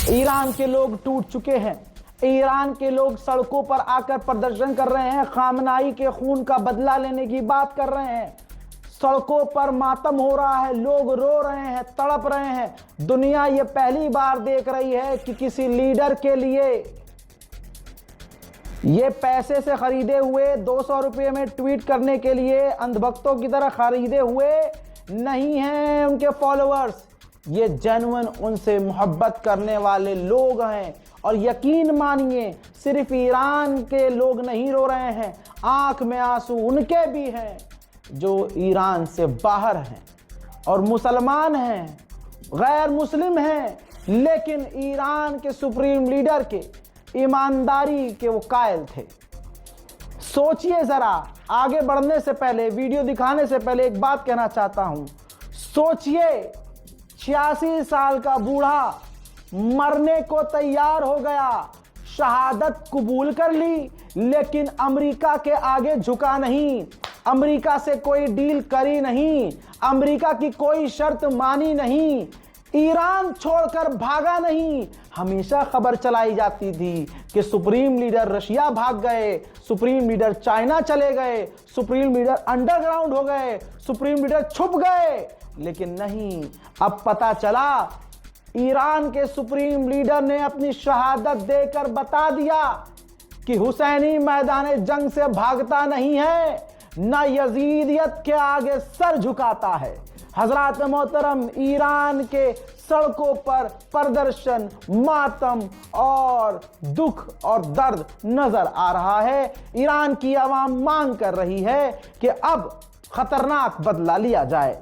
Iran के लोग टूट चुके हैं। ईरान के लोग सड़कों पर आकर प्रदर्शन कर रहे हैं, खामनाई के खून का बदला लेने की बात कर रहे हैं। सड़कों पर मातम हो रहा है, लोग रो रहे हैं, तड़प रहे हैं। दुनिया ये पहली बार देख रही है कि किसी लीडर के लिए ये पैसे से खरीदे हुए 200 रुपये में ट्वीट करने के लिए अंधभक्तों की तरह खरीदे हुए नहीं हैं उनके फॉलोअर्स। ये जेन्युइन उनसे मोहब्बत करने वाले लोग हैं। और यकीन मानिए, सिर्फ ईरान के लोग नहीं रो रहे हैं, आंख में आंसू उनके भी हैं जो ईरान से बाहर हैं और मुसलमान हैं, गैर मुस्लिम हैं, लेकिन ईरान के सुप्रीम लीडर के ईमानदारी के वो कायल थे। सोचिए जरा, आगे बढ़ने से पहले, वीडियो दिखाने से पहले एक बात कहना चाहता हूं। सोचिए, 86 साल का बूढ़ा मरने को तैयार हो गया, शहादत कबूल कर ली, लेकिन अमेरिका के आगे झुका नहीं, अमेरिका से कोई डील करी नहीं, अमेरिका की कोई शर्त मानी नहीं, ईरान छोड़कर भागा नहीं। हमेशा खबर चलाई जाती थी कि सुप्रीम लीडर रशिया भाग गए, सुप्रीम लीडर चाइना चले गए, सुप्रीम लीडर अंडरग्राउंड हो गए, सुप्रीम लीडर छुप गए, लेकिन नहीं, अब पता चला ईरान के सुप्रीम लीडर ने अपनी शहादत देकर बता दिया कि हुसैनी मैदान जंग से भागता नहीं है, न यजीदियत के आगे सर झुकाता है। हजरात मोहतरम, ईरान के सड़कों पर प्रदर्शन, मातम और दुख और दर्द नजर आ रहा है। ईरान की आवाम मांग कर रही है कि अब खतरनाक बदला लिया जाए।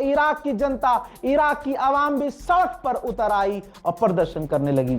इराक की जनता, इराक की आवाम भी सड़क पर उतर आई और प्रदर्शन करने लगी।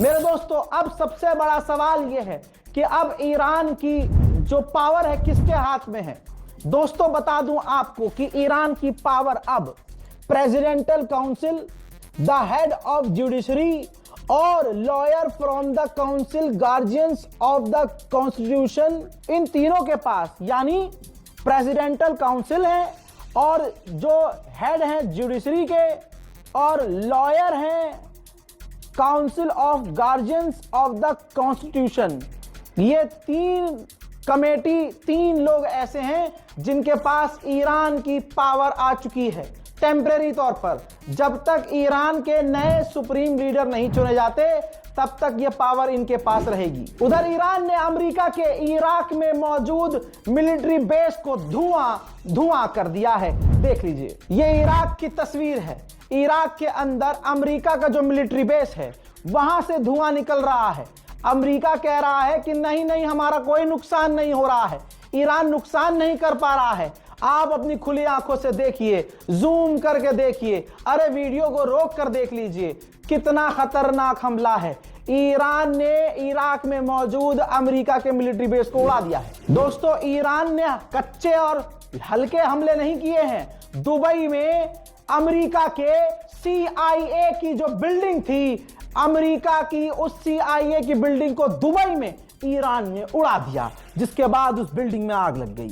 मेरे दोस्तों, अब सबसे बड़ा सवाल यह है कि अब ईरान की जो पावर है किसके हाथ में है। दोस्तों बता दूं आपको कि ईरान की पावर अब presidential council, the head of judiciary और lawyer from the council, guardians of the constitution, इन तीनों के पास, यानी प्रेसिडेंशियल काउंसिल है और जो हेड है जुडिशरी के और लॉयर हैं council of guardians of the constitution, ये तीन कमेटी, तीन लोग ऐसे हैं जिनके पास ईरान की पावर आ चुकी है टेम्परेरी तौर पर। जब तक ईरान के नए सुप्रीम लीडर नहीं चुने जाते तब तक यह पावर इनके पास रहेगी। उधर ईरान ने अमेरिका के इराक में मौजूद मिलिट्री बेस को धुआं कर दिया है। देख लीजिए, यह इराक की तस्वीर है। इराक के अंदर अमेरिका का जो मिलिट्री बेस है वहां से धुआं निकल रहा है। अमेरिका कह रहा है कि नहीं नहीं, हमारा कोई नुकसान नहीं हो रहा है, ईरान नुकसान नहीं कर पा रहा है। आप अपनी खुली आंखों से देखिए, जूम करके देखिए, अरे वीडियो को रोक कर देख लीजिए, कितना खतरनाक हमला है। ईरान ने इराक में मौजूद अमेरिका के मिलिट्री बेस को उड़ा दिया है। दोस्तों, ईरान ने कच्चे और हल्के हमले नहीं किए हैं। दुबई में अमेरिका के CIA की जो बिल्डिंग थी, अमेरिका की उस CIA की बिल्डिंग को दुबई में ईरान ने उड़ा दिया, जिसके बाद उस बिल्डिंग में आग लग गई।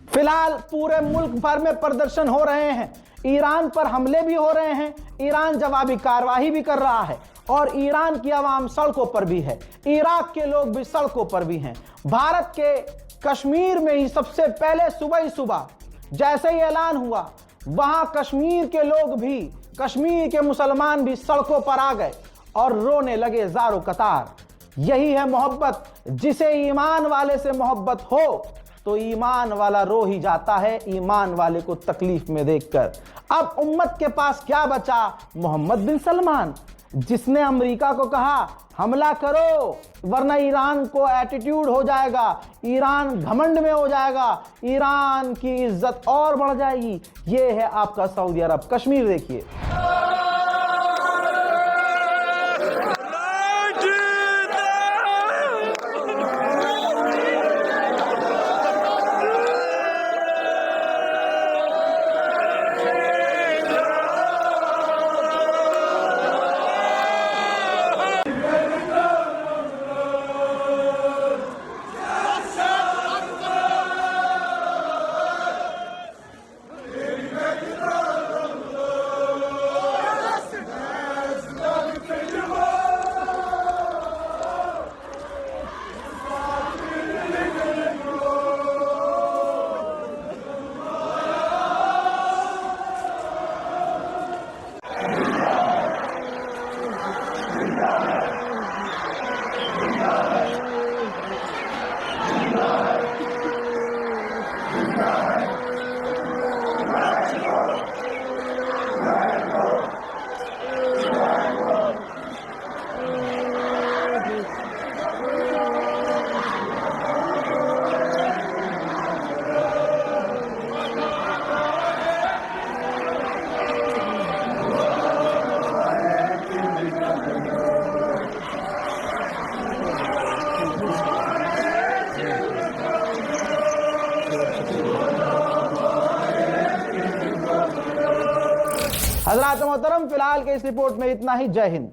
फिलहाल पूरे मुल्क भर में प्रदर्शन हो रहे हैं, ईरान पर हमले भी हो रहे हैं, ईरान जवाबी कार्रवाई भी कर रहा है और ईरान की आवाम सड़कों पर भी है, इराक के लोग भी सड़कों पर भी हैं। भारत के कश्मीर में ही सबसे पहले सुबह ही सुबह जैसे ही ऐलान हुआ, वहां कश्मीर के लोग भी, कश्मीर के मुसलमान भी सड़कों पर आ गए और रोने लगे ज़ारो कतार। यही है मोहब्बत। जिसे ईमान वाले से मोहब्बत हो तो ईमान वाला रो ही जाता है, ईमान वाले को तकलीफ में देखकर। अब उम्मत के पास क्या बचा? मोहम्मद बिन सलमान, जिसने अमेरिका को कहा हमला करो वरना ईरान को एटीट्यूड हो जाएगा, ईरान घमंड में हो जाएगा, ईरान की इज्जत और बढ़ जाएगी। ये है आपका सऊदी अरब। कश्मीर देखिए, हज़रात मोहतरम, फिलहाल के इस रिपोर्ट में इतना ही। जय हिंद।